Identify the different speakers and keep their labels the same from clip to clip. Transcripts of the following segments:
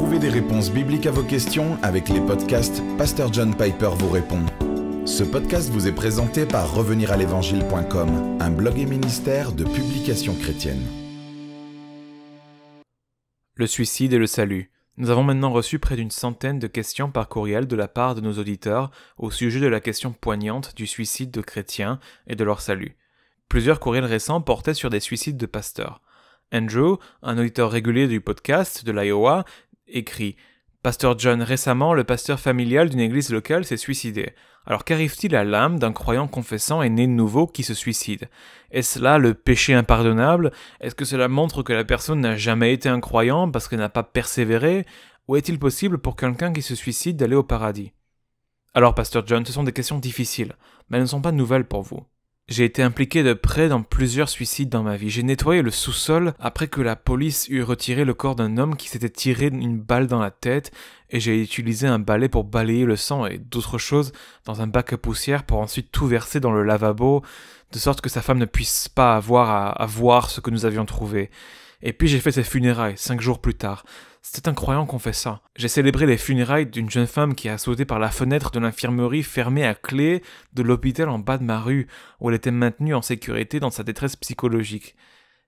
Speaker 1: Trouvez des réponses bibliques à vos questions avec les podcasts Pasteur John Piper vous répond. Ce podcast vous est présenté par reveniralevangile.com, un blog et ministère de publications chrétiennes.
Speaker 2: Le suicide et le salut. Nous avons maintenant reçu près d'une centaine de questions par courriel de la part de nos auditeurs au sujet de la question poignante du suicide de chrétiens et de leur salut. Plusieurs courriels récents portaient sur des suicides de pasteurs. Andrew, un auditeur régulier du podcast de l'Iowa, écrit « Pasteur John, récemment, le pasteur familial d'une église locale s'est suicidé. Alors qu'arrive-t-il à l'âme d'un croyant confessant et né de nouveau qui se suicide? Est-ce là le péché impardonnable? Est-ce que cela montre que la personne n'a jamais été un croyant parce qu'elle n'a pas persévéré? Ou est-il possible pour quelqu'un qui se suicide d'aller au paradis? » Alors, Pasteur John, ce sont des questions difficiles, mais elles ne sont pas nouvelles pour vous. J'ai été impliqué de près dans plusieurs suicides dans ma vie. J'ai nettoyé le sous-sol après que la police eut retiré le corps d'un homme qui s'était tiré une balle dans la tête et j'ai utilisé un balai pour balayer le sang et d'autres choses dans un bac à poussière pour ensuite tout verser dans le lavabo de sorte que sa femme ne puisse pas avoir à voir ce que nous avions trouvé. Et puis j'ai fait ses funérailles 5 jours plus tard. C'était un croyant confessant. J'ai célébré les funérailles d'une jeune femme qui a sauté par la fenêtre de l'infirmerie fermée à clé de l'hôpital en bas de ma rue, où elle était maintenue en sécurité dans sa détresse psychologique.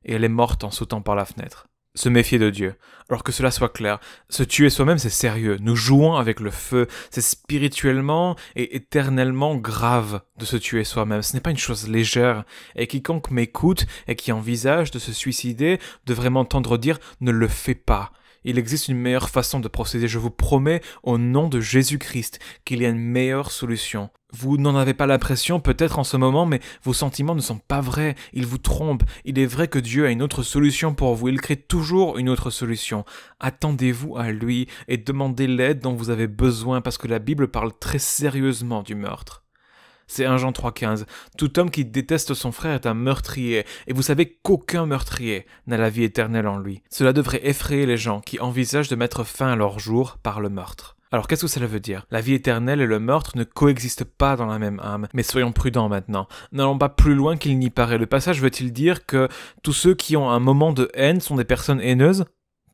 Speaker 2: Et elle est morte en sautant par la fenêtre. Se méfier de Dieu. Alors que cela soit clair, se tuer soi-même c'est sérieux. Nous jouons avec le feu. C'est spirituellement et éternellement grave de se tuer soi-même. Ce n'est pas une chose légère. Et quiconque m'écoute et qui envisage de se suicider devrait m'entendre dire « ne le fais pas ». Il existe une meilleure façon de procéder. Je vous promets, au nom de Jésus-Christ, qu'il y a une meilleure solution. Vous n'en avez pas l'impression peut-être en ce moment, mais vos sentiments ne sont pas vrais. Ils vous trompent. Il est vrai que Dieu a une autre solution pour vous. Il crée toujours une autre solution. Attendez-vous à lui et demandez l'aide dont vous avez besoin parce que la Bible parle très sérieusement du meurtre. C'est 1 Jean 3,15. Tout homme qui déteste son frère est un meurtrier, et vous savez qu'aucun meurtrier n'a la vie éternelle en lui. Cela devrait effrayer les gens qui envisagent de mettre fin à leur jour par le meurtre. Alors qu'est-ce que cela veut dire? La vie éternelle et le meurtre ne coexistent pas dans la même âme, mais soyons prudents maintenant. N'allons pas plus loin qu'il n'y paraît. Le passage veut-il dire que tous ceux qui ont un moment de haine sont des personnes haineuses?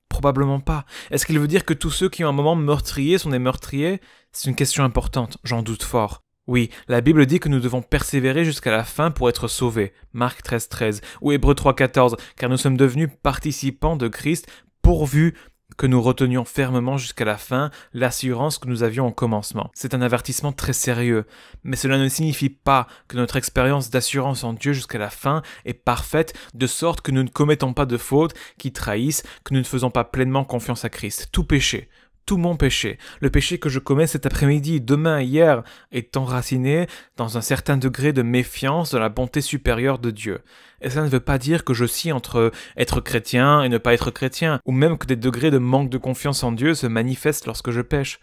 Speaker 2: Probablement pas. Est-ce qu'il veut dire que tous ceux qui ont un moment meurtrier sont des meurtriers? C'est une question importante, j'en doute fort. Oui, la Bible dit que nous devons persévérer jusqu'à la fin pour être sauvés. Marc 13,13 ou Hébreux 3,14, car nous sommes devenus participants de Christ pourvu que nous retenions fermement jusqu'à la fin l'assurance que nous avions au commencement. C'est un avertissement très sérieux, mais cela ne signifie pas que notre expérience d'assurance en Dieu jusqu'à la fin est parfaite, de sorte que nous ne commettons pas de fautes qui trahissent, que nous ne faisons pas pleinement confiance à Christ. Tout péché. Tout mon péché, le péché que je commets cet après-midi, demain, hier, est enraciné dans un certain degré de méfiance de la bonté supérieure de Dieu. Et ça ne veut pas dire que je scie entre être chrétien et ne pas être chrétien, ou même que des degrés de manque de confiance en Dieu se manifestent lorsque je pêche.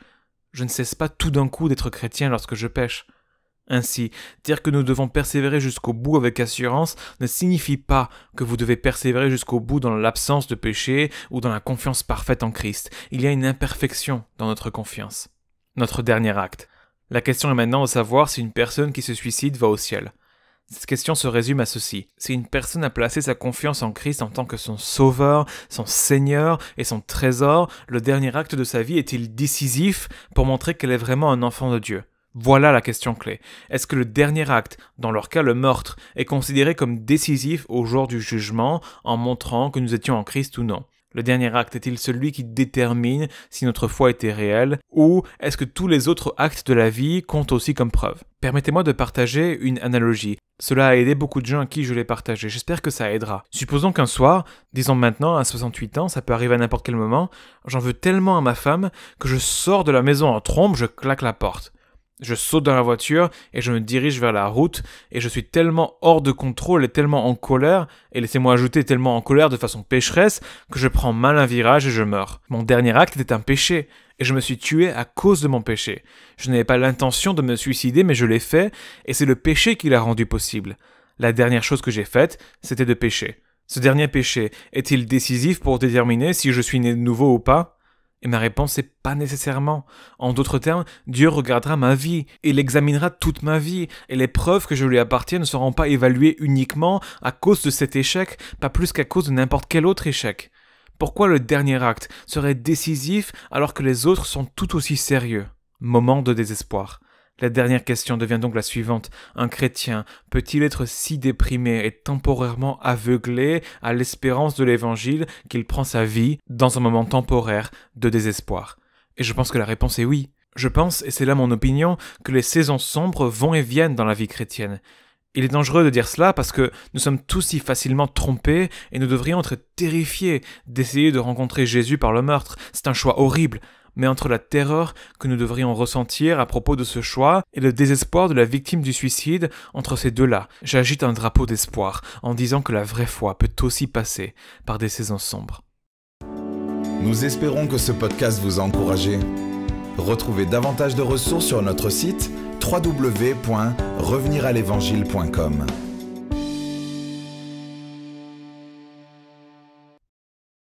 Speaker 2: Je ne cesse pas tout d'un coup d'être chrétien lorsque je pêche. Ainsi, dire que nous devons persévérer jusqu'au bout avec assurance ne signifie pas que vous devez persévérer jusqu'au bout dans l'absence de péché ou dans la confiance parfaite en Christ. Il y a une imperfection dans notre confiance. Notre dernier acte. La question est maintenant de savoir si une personne qui se suicide va au ciel. Cette question se résume à ceci. Si une personne a placé sa confiance en Christ en tant que son sauveur, son Seigneur et son trésor, le dernier acte de sa vie est-il décisif pour montrer qu'elle est vraiment un enfant de Dieu? Voilà la question clé. Est-ce que le dernier acte, dans leur cas le meurtre, est considéré comme décisif au jour du jugement en montrant que nous étions en Christ ou non? Le dernier acte est-il celui qui détermine si notre foi était réelle ou est-ce que tous les autres actes de la vie comptent aussi comme preuve? Permettez-moi de partager une analogie. Cela a aidé beaucoup de gens à qui je l'ai partagé. J'espère que ça aidera. Supposons qu'un soir, disons maintenant à 68 ans, ça peut arriver à n'importe quel moment, j'en veux tellement à ma femme que je sors de la maison en trombe, je claque la porte. Je saute dans la voiture et je me dirige vers la route et je suis tellement hors de contrôle et tellement en colère, et laissez-moi ajouter tellement en colère de façon pécheresse, que je prends mal un virage et je meurs. Mon dernier acte était un péché et je me suis tué à cause de mon péché. Je n'avais pas l'intention de me suicider mais je l'ai fait et c'est le péché qui l'a rendu possible. La dernière chose que j'ai faite, c'était de pécher. Ce dernier péché est-il décisif pour déterminer si je suis né de nouveau ou pas ? Et ma réponse est pas nécessairement. En d'autres termes, Dieu regardera ma vie, il examinera toute ma vie, et les preuves que je lui appartiens ne seront pas évaluées uniquement à cause de cet échec, pas plus qu'à cause de n'importe quel autre échec. Pourquoi le dernier acte serait décisif alors que les autres sont tout aussi sérieux? Moment de désespoir. La dernière question devient donc la suivante. Un chrétien peut-il être si déprimé et temporairement aveuglé à l'espérance de l'évangile qu'il prend sa vie dans un moment temporaire de désespoir? Et je pense que la réponse est oui. Je pense, et c'est là mon opinion, que les saisons sombres vont et viennent dans la vie chrétienne. Il est dangereux de dire cela parce que nous sommes tous si facilement trompés et nous devrions être terrifiés d'essayer de rencontrer Jésus par le meurtre. C'est un choix horrible. Mais entre la terreur que nous devrions ressentir à propos de ce choix et le désespoir de la victime du suicide, entre ces deux-là, j'agite un drapeau d'espoir en disant que la vraie foi peut aussi passer par des saisons sombres.
Speaker 1: Nous espérons que ce podcast vous a encouragé. Retrouvez davantage de ressources sur notre site www.reveniralévangile.com.